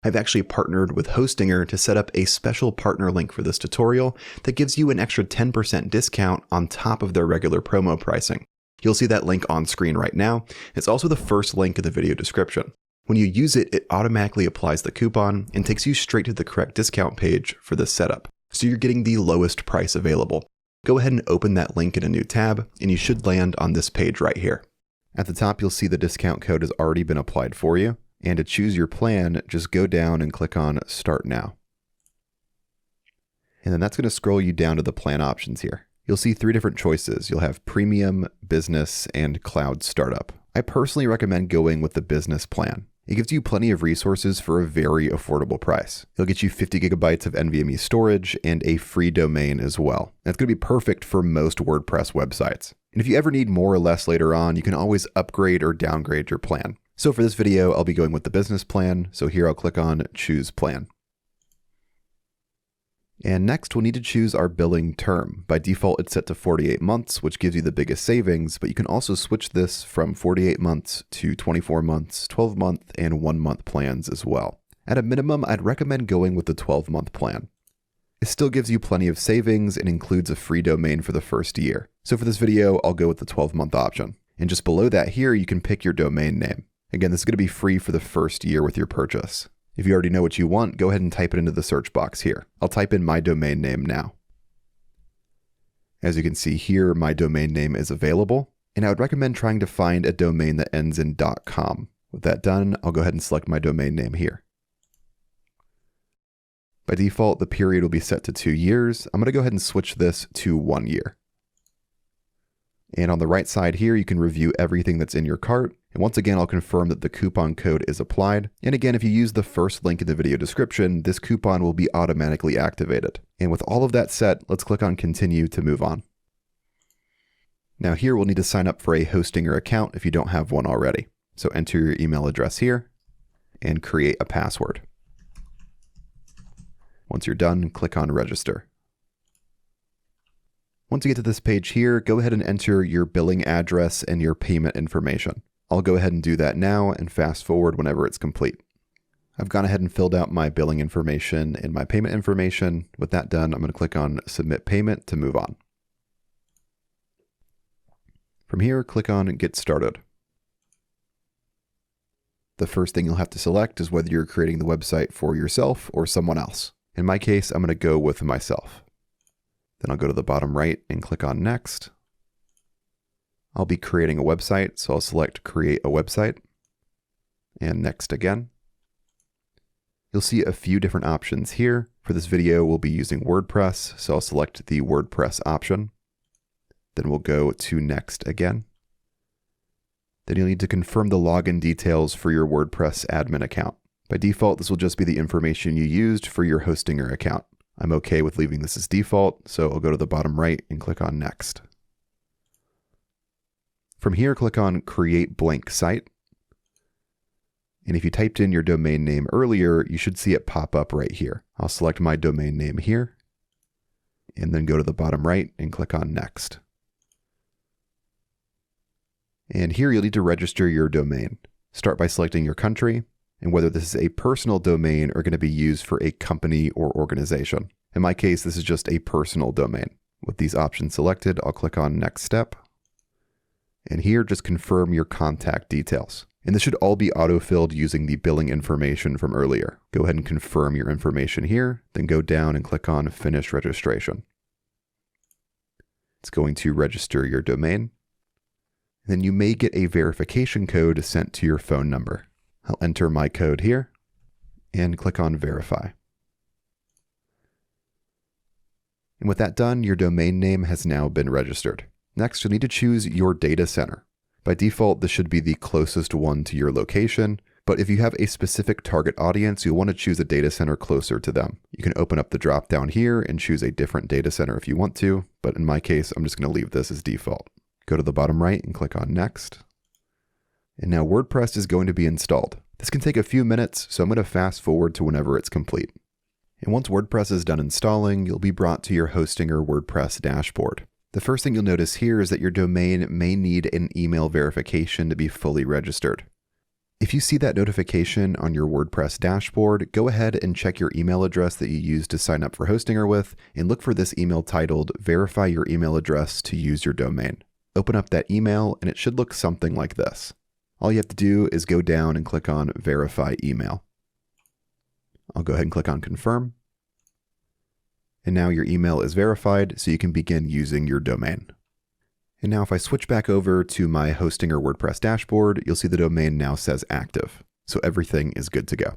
I've actually partnered with Hostinger to set up a special partner link for this tutorial that gives you an extra 10% discount on top of their regular promo pricing. You'll see that link on screen right now. It's also the first link in the video description. When you use it, it automatically applies the coupon and takes you straight to the correct discount page for this setup. So you're getting the lowest price available. Go ahead and open that link in a new tab, and you should land on this page right here. At the top, you'll see the discount code has already been applied for you. And to choose your plan, just go down and click on Start Now. And then that's going to scroll you down to the plan options here. You'll see 3 different choices. You'll have Premium, Business, and Cloud Startup. I personally recommend going with the Business plan. It gives you plenty of resources for a very affordable price. It'll get you 50 gigabytes of NVMe storage and a free domain as well. That's going to be perfect for most WordPress websites. And if you ever need more or less later on, you can always upgrade or downgrade your plan. So for this video, I'll be going with the Business plan. So here I'll click on Choose Plan. And next we'll need to choose our billing term. By default, it's set to 48 months, which gives you the biggest savings, but you can also switch this from 48 months to 24 months, 12-month, and 1-month plans as well. At a minimum, I'd recommend going with the 12-month plan. It still gives you plenty of savings and includes a free domain for the first year. So for this video, I'll go with the 12-month option. And just below that here, you can pick your domain name. Again, this is going to be free for the first year with your purchase. If you already know what you want, go ahead and type it into the search box here. I'll type in my domain name now. As you can see here, my domain name is available, and I would recommend trying to find a domain that ends in .com. With that done, I'll go ahead and select my domain name here. By default, the period will be set to 2 years. I'm going to go ahead and switch this to 1 year. And on the right side here, you can review everything that's in your cart. And once again, I'll confirm that the coupon code is applied. And again, if you use the first link in the video description, this coupon will be automatically activated. And with all of that set, let's click on Continue to move on. Now here, we'll need to sign up for a Hostinger account if you don't have one already. So enter your email address here and create a password. Once you're done, click on Register. Once you get to this page here, go ahead and enter your billing address and your payment information. I'll go ahead and do that now and fast forward whenever it's complete. I've gone ahead and filled out my billing information and my payment information. With that done, I'm going to click on Submit Payment to move on. From here, click on Get Started. The first thing you'll have to select is whether you're creating the website for yourself or someone else. In my case, I'm going to go with myself. Then I'll go to the bottom right and click on Next. I'll be creating a website, so I'll select Create a Website and Next again. You'll see a few different options here. For this video, we'll be using WordPress, so I'll select the WordPress option. Then we'll go to Next again. Then you'll need to confirm the login details for your WordPress admin account. By default, this will just be the information you used for your Hostinger account. I'm okay with leaving this as default, so I'll go to the bottom right and click on Next. From here, click on Create Blank Site. And if you typed in your domain name earlier, you should see it pop up right here. I'll select my domain name here, and then go to the bottom right and click on Next. And here you'll need to register your domain. Start by selecting your country, and whether this is a personal domain or going to be used for a company or organization. In my case, this is just a personal domain. With these options selected, I'll click on Next Step. And here, just confirm your contact details. And this should all be auto-filled using the billing information from earlier. Go ahead and confirm your information here, then go down and click on Finish Registration. It's going to register your domain. Then you may get a verification code sent to your phone number. I'll enter my code here and click on Verify. And with that done, your domain name has now been registered. Next, you'll need to choose your data center. By default, this should be the closest one to your location, but if you have a specific target audience, you'll want to choose a data center closer to them. You can open up the drop down here and choose a different data center if you want to, but in my case, I'm just going to leave this as default. Go to the bottom right and click on Next. And now WordPress is going to be installed. This can take a few minutes, so I'm going to fast forward to whenever it's complete. And once WordPress is done installing, you'll be brought to your Hostinger WordPress dashboard. The first thing you'll notice here is that your domain may need an email verification to be fully registered. If you see that notification on your WordPress dashboard, go ahead and check your email address that you used to sign up for Hostinger with and look for this email titled Verify Your Email Address to Use Your Domain. Open up that email and it should look something like this. All you have to do is go down and click on Verify Email. I'll go ahead and click on Confirm. And now your email is verified, so you can begin using your domain. And now if I switch back over to my Hostinger WordPress dashboard, you'll see the domain now says active. So everything is good to go.